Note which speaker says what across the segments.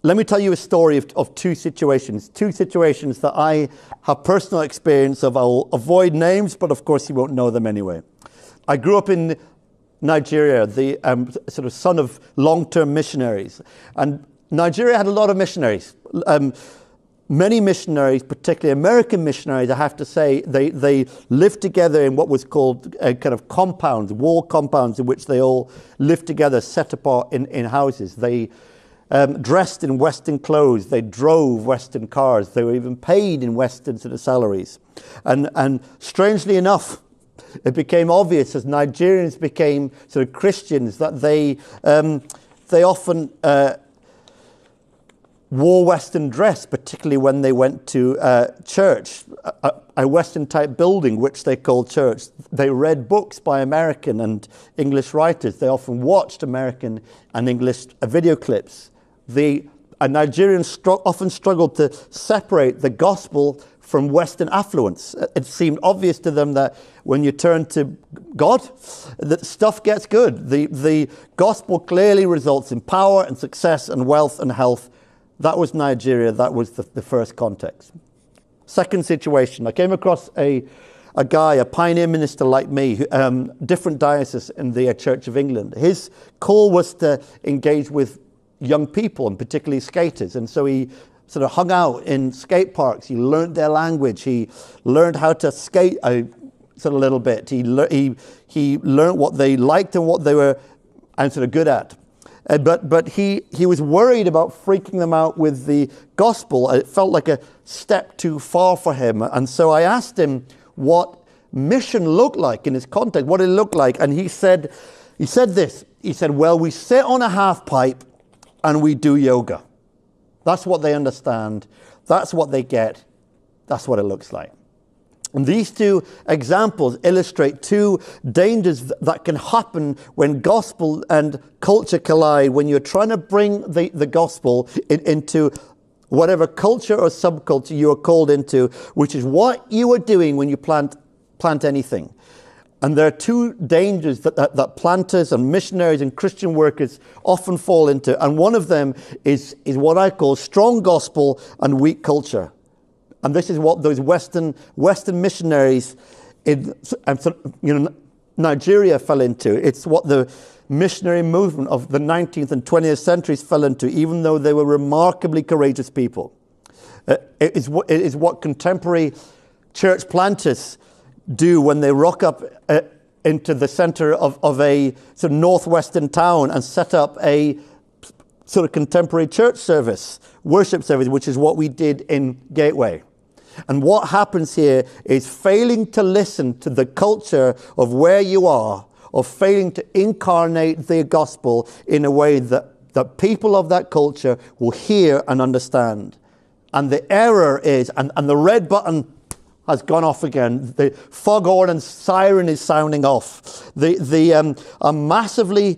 Speaker 1: let me tell you a story of two situations that I have personal experience of. I'll avoid names, but of course you won't know them anyway. I grew up in Nigeria, the sort of son of long-term missionaries. And Nigeria had a lot of missionaries. Many missionaries, particularly American missionaries, I have to say, they lived together in what was called kind of compounds, wall compounds, in which they all lived together, set apart in houses. They dressed in Western clothes. They drove Western cars. They were even paid in Western sort of salaries. And strangely enough, it became obvious as Nigerians became sort of Christians that they often wore Western dress, particularly when they went to church, a Western type building, which they called church. They read books by American and English writers. They often watched American and English video clips. Nigerians often struggled to separate the gospel from Western affluence. It seemed obvious to them that when you turn to God, that stuff gets good. The gospel clearly results in power and success and wealth and health. That was Nigeria. That was the first context. Second situation, I came across a guy, a pioneer minister like me, different diocese in the Church of England. His call was to engage with young people, and particularly skaters. And so he sort of hung out in skate parks. He learned their language. He learned how to skate a little bit. He learned what they liked and what they were sort of good at. But he was worried about freaking them out with the gospel. It felt like a step too far for him. And so I asked him what mission looked like in his context, what it looked like. And he said this. He said, well, we sit on a half pipe and we do yoga. That's what they understand. That's what they get. That's what it looks like. And these two examples illustrate two dangers that can happen when gospel and culture collide, when you're trying to bring the gospel into whatever culture or subculture you are called into, which is what you are doing when you plant anything. And there are two dangers that planters and missionaries and Christian workers often fall into. And one of them is what I call strong gospel and weak culture. And this is what those Western missionaries in Nigeria fell into. It's what the missionary movement of the 19th and 20th centuries fell into, even though they were remarkably courageous people. It is what contemporary church planters do when they rock up into the center of a sort of northwestern town and set up a sort of contemporary church service, worship service, which is what we did in Gateway. And what happens here is failing to listen to the culture of where you are, of failing to incarnate the gospel in a way that people of that culture will hear and understand. And the error is, and the red button has gone off again. The foghorn and siren is sounding off. A massively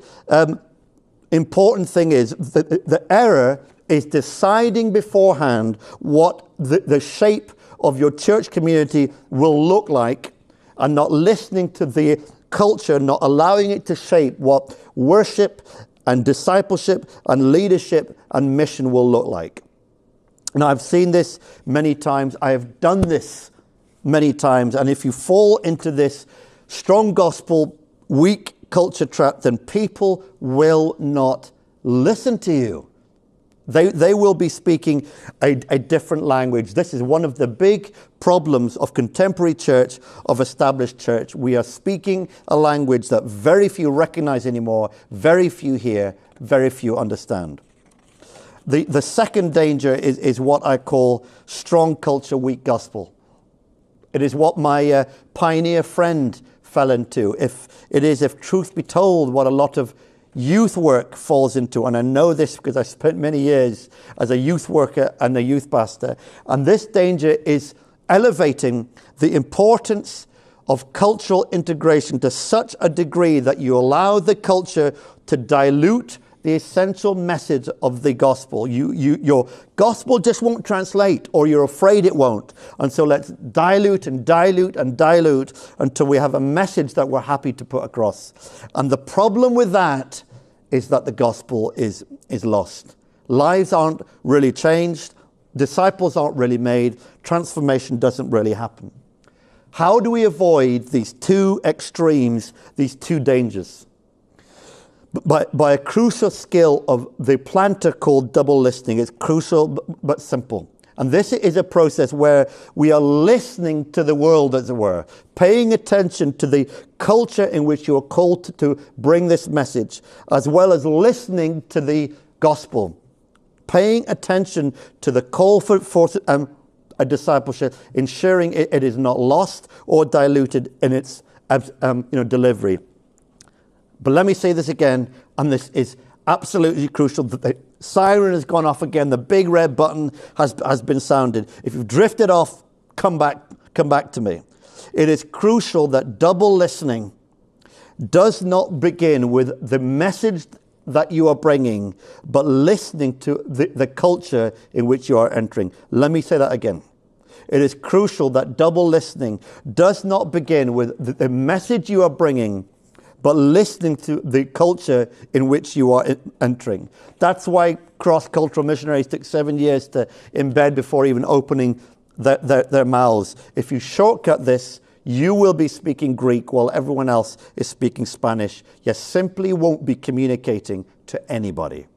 Speaker 1: important thing is the error is deciding beforehand what the shape of your church community will look like, and not listening to the culture, not allowing it to shape what worship and discipleship and leadership and mission will look like. Now, I've seen this many times. I have done this many times. And if you fall into this strong gospel, weak culture trap, then people will not listen to you. They will be speaking a different language. This is one of the big problems of contemporary church, of established church. We are speaking a language that very few recognize anymore, very few hear, very few understand. The second danger is what I call strong culture, weak gospel. It is what my pioneer friend fell into. If truth be told, what a lot of youth work falls into, and I know this because I spent many years as a youth worker and a youth pastor, and this danger is elevating the importance of cultural integration to such a degree that you allow the culture to dilute the essential message of the gospel. Your gospel just won't translate, or you're afraid it won't. And so let's dilute and dilute and dilute until we have a message that we're happy to put across. And the problem with that is that the gospel is lost. Lives aren't really changed. Disciples aren't really made. Transformation doesn't really happen. How do we avoid these two extremes, these two dangers? By a crucial skill of the planter called double listening. It's crucial but simple. And this is a process where we are listening to the world, as it were, paying attention to the culture in which you are called to bring this message, as well as listening to the gospel, paying attention to the call for a discipleship, ensuring it is not lost or diluted in its delivery. But let me say this again, and this is absolutely crucial. The siren has gone off again. The big red button has been sounded. If you've drifted off, come back to me. It is crucial that double listening does not begin with the message that you are bringing, but listening to the culture in which you are entering. Let me say that again. It is crucial that double listening does not begin with the message you are bringing, but listening to the culture in which you are entering. That's why cross-cultural missionaries took 7 years to embed before even opening their mouths. If you shortcut this, you will be speaking Greek while everyone else is speaking Spanish. You simply won't be communicating to anybody.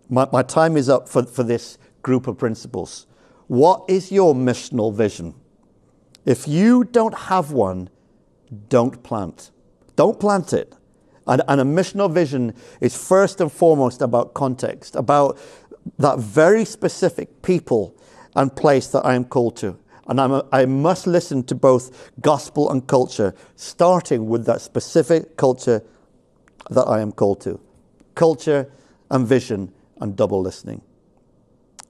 Speaker 1: My time is up for this group of principles. What is your missional vision? If you don't have one, don't plant. Don't plant it. And a missional vision is first and foremost about context, about that very specific people and place that I am called to. And I must listen to both gospel and culture, starting with that specific culture that I am called to. Culture and vision and double listening.